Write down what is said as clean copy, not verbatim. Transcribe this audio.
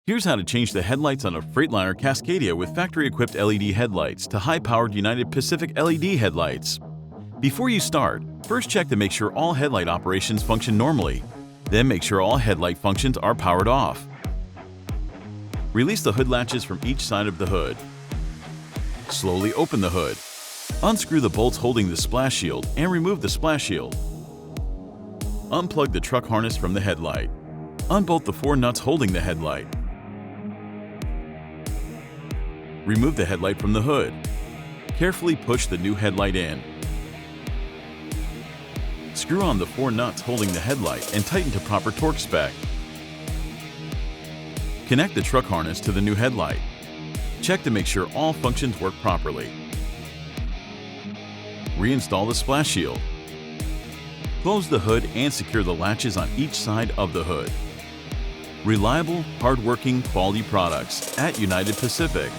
Here's how to change the headlights on a Freightliner Cascadia with factory-equipped LED headlights to high-powered United Pacific LED headlights. Before you start, first check to make sure all headlight operations function normally. Then make sure all headlight functions are powered off. Release the hood latches from each side of the hood. Slowly open the hood. Unscrew the bolts holding the splash shield and remove the splash shield. Unplug the truck harness from the headlight. Unbolt the 4 nuts holding the headlight. Remove the headlight from the hood. Carefully push the new headlight in. Screw on the 4 nuts holding the headlight and tighten to proper torque spec. Connect the truck harness to the new headlight. Check to make sure all functions work properly. Reinstall the splash shield. Close the hood and secure the latches on each side of the hood. Reliable, hardworking, quality products at United Pacific.